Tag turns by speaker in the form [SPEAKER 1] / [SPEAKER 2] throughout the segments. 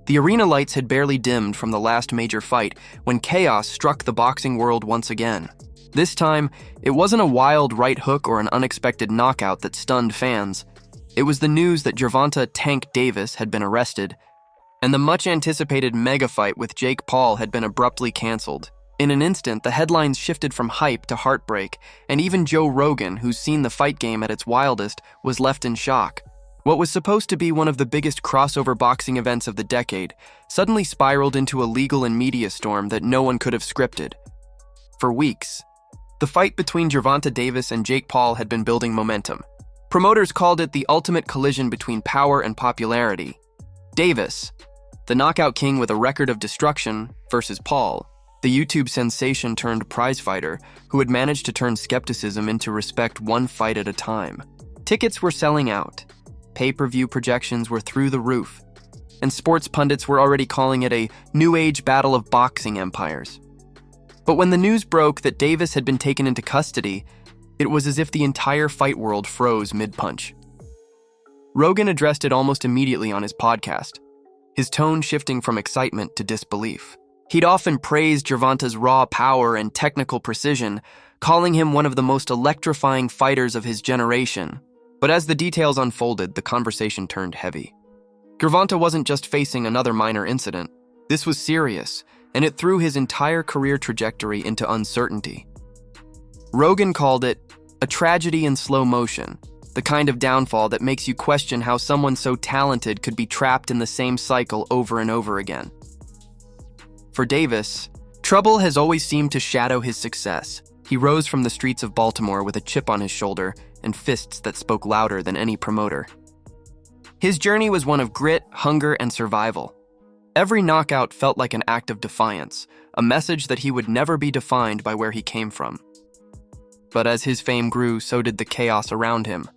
[SPEAKER 1] The arena lights had barely dimmed from the last major fight when chaos struck the boxing world once again. This time, it wasn't a wild right hook or an unexpected knockout that stunned fans. It was the news that Gervonta "Tank" Davis had been arrested, and the much-anticipated mega fight with Jake Paul had been abruptly canceled. In an instant, the headlines shifted from hype to heartbreak, and even Joe Rogan, who's seen the fight game at its wildest, was left in shock. What was supposed to be one of the biggest crossover boxing events of the decade suddenly spiraled into a legal and media storm that no one could have scripted. For weeks, the fight between Gervonta Davis and Jake Paul had been building momentum. Promoters called it the ultimate collision between power and popularity. Davis, the knockout king with a record of destruction, versus Paul, the YouTube sensation turned prize fighter who had managed to turn skepticism into respect one fight at a time. Tickets were selling out. Pay-per-view projections were through the roof, and sports pundits were already calling it a new age battle of boxing empires. But when the news broke that Davis had been taken into custody, it was as if the entire fight world froze mid-punch. Rogan addressed it almost immediately on his podcast, his tone shifting from excitement to disbelief. He'd often praised Gervonta's raw power and technical precision, calling him one of the most electrifying fighters of his generation. But as the details unfolded, the conversation turned heavy. Gervonta wasn't just facing another minor incident. This was serious, and it threw his entire career trajectory into uncertainty. Rogan called it a tragedy in slow motion, the kind of downfall that makes you question how someone so talented could be trapped in the same cycle over and over again. For Davis, trouble has always seemed to shadow his success. He rose from the streets of Baltimore with a chip on his shoulder and fists that spoke louder than any promoter. His journey was one of grit, hunger, and survival. Every knockout felt like an act of defiance, a message that he would never be defined by where he came from. But as his fame grew, so did the chaos around him.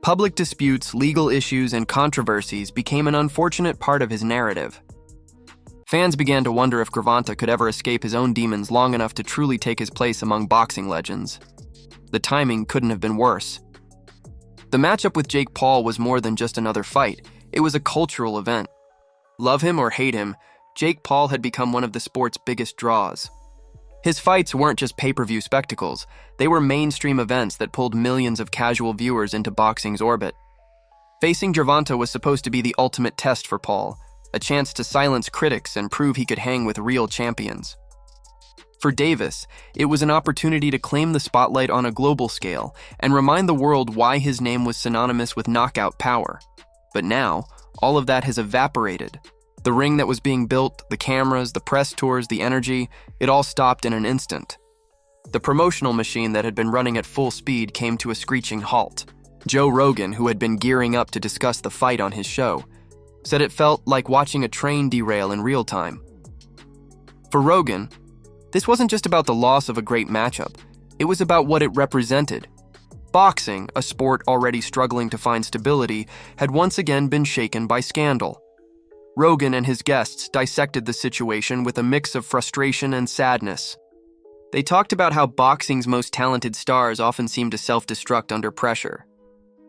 [SPEAKER 1] Public disputes, legal issues, and controversies became an unfortunate part of his narrative. Fans began to wonder if Gervonta could ever escape his own demons long enough to truly take his place among boxing legends. The timing couldn't have been worse. The matchup with Jake Paul was more than just another fight. It was a cultural event. Love him or hate him, Jake Paul had become one of the sport's biggest draws. His fights weren't just pay-per-view spectacles. They were mainstream events that pulled millions of casual viewers into boxing's orbit. Facing Gervonta was supposed to be the ultimate test for Paul, a chance to silence critics and prove he could hang with real champions. For Davis, it was an opportunity to claim the spotlight on a global scale and remind the world why his name was synonymous with knockout power. But now, all of that has evaporated. The ring that was being built, the cameras, the press tours, the energy, it all stopped in an instant. The promotional machine that had been running at full speed came to a screeching halt. Joe Rogan, who had been gearing up to discuss the fight on his show, said it felt like watching a train derail in real time. For Rogan, this wasn't just about the loss of a great matchup. It was about what it represented. Boxing, a sport already struggling to find stability, had once again been shaken by scandal. Rogan and his guests dissected the situation with a mix of frustration and sadness. They talked about how boxing's most talented stars often seem to self-destruct under pressure.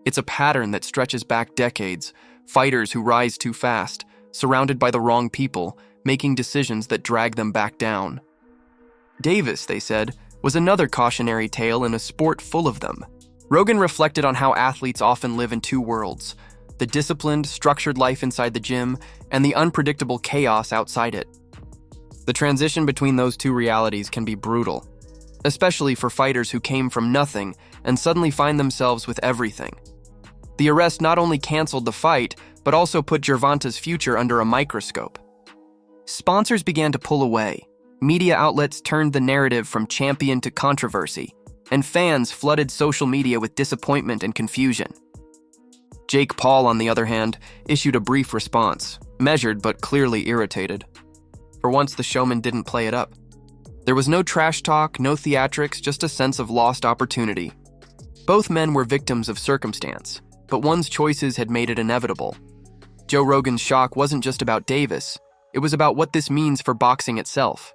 [SPEAKER 1] It's a pattern that stretches back decades, fighters who rise too fast, surrounded by the wrong people, making decisions that drag them back down. Davis, they said, was another cautionary tale in a sport full of them. Rogan reflected on how athletes often live in two worlds: the disciplined, structured life inside the gym and the unpredictable chaos outside it. The transition between those two realities can be brutal, especially for fighters who came from nothing and suddenly find themselves with everything. The arrest not only canceled the fight, but also put Gervonta's future under a microscope. Sponsors began to pull away. Media outlets turned the narrative from champion to controversy, and fans flooded social media with disappointment and confusion. Jake Paul, on the other hand, issued a brief response, measured but clearly irritated. For once, the showman didn't play it up. There was no trash talk, no theatrics, just a sense of lost opportunity. Both men were victims of circumstance, but one's choices had made it inevitable. Joe Rogan's shock wasn't just about Davis, it was about what this means for boxing itself.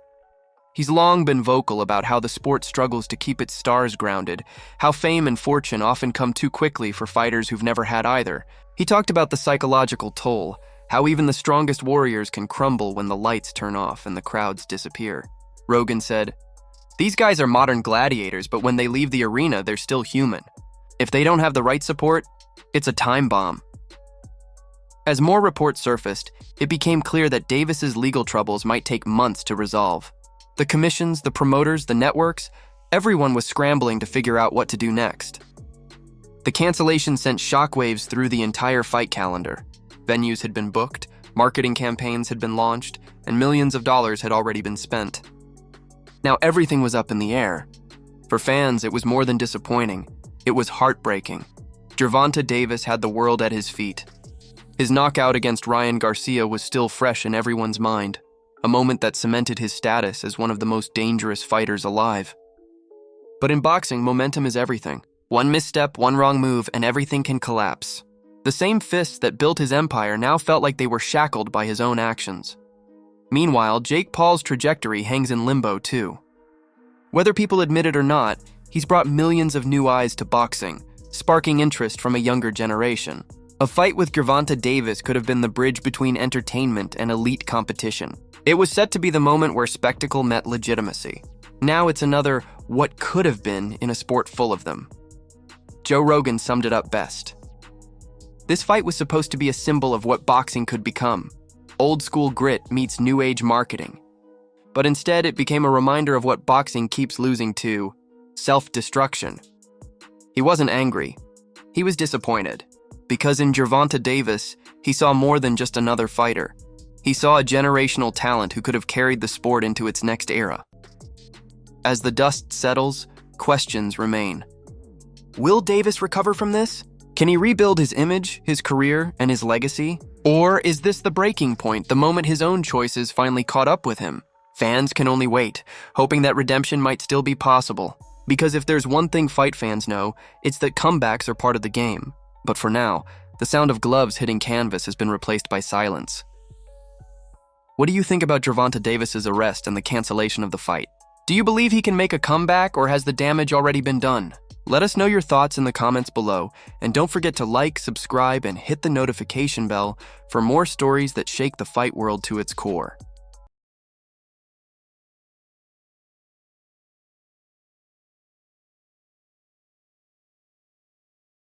[SPEAKER 1] He's long been vocal about how the sport struggles to keep its stars grounded, how fame and fortune often come too quickly for fighters who've never had either. He talked about the psychological toll, How even the strongest warriors can crumble when the lights turn off and the crowds disappear. Rogan said, "These guys are modern gladiators, but when they leave the arena, they're still human. If they don't have the right support, it's a time bomb." As more reports surfaced, it became clear that Davis's legal troubles might take months to resolve. The commissions, the promoters, the networks, everyone was scrambling to figure out what to do next. The cancellation sent shockwaves through the entire fight calendar. Venues had been booked, marketing campaigns had been launched, and millions of dollars had already been spent. Now everything was up in the air. For fans, it was more than disappointing. It was heartbreaking. Gervonta Davis had the world at his feet. His knockout against Ryan Garcia was still fresh in everyone's mind, a moment that cemented his status as one of the most dangerous fighters alive. But in boxing, momentum is everything. One misstep, one wrong move, and everything can collapse. The same fists that built his empire now felt like they were shackled by his own actions. Meanwhile, Jake Paul's trajectory hangs in limbo too. Whether people admit it or not, he's brought millions of new eyes to boxing, sparking interest from a younger generation. A fight with Gervonta Davis could have been the bridge between entertainment and elite competition. It was set to be the moment where spectacle met legitimacy. Now it's another what could have been in a sport full of them. Joe Rogan summed it up best. This fight was supposed to be a symbol of what boxing could become. Old school grit meets new age marketing. But instead, it became a reminder of what boxing keeps losing to: self-destruction. He wasn't angry. He was disappointed. Because in Gervonta Davis, he saw more than just another fighter. He saw a generational talent who could have carried the sport into its next era. As the dust settles, questions remain. Will Davis recover from this? Can he rebuild his image, his career, and his legacy? Or is this the breaking point, the moment his own choices finally caught up with him? Fans can only wait, hoping that redemption might still be possible. Because if there's one thing fight fans know, it's that comebacks are part of the game. But for now, the sound of gloves hitting canvas has been replaced by silence. What do you think about Gervonta Davis's arrest and the cancellation of the fight? Do you believe he can make a comeback, or has the damage already been done? Let us know your thoughts in the comments below, and don't forget to like, subscribe, and hit the notification bell for more stories that shake the fight world to its core.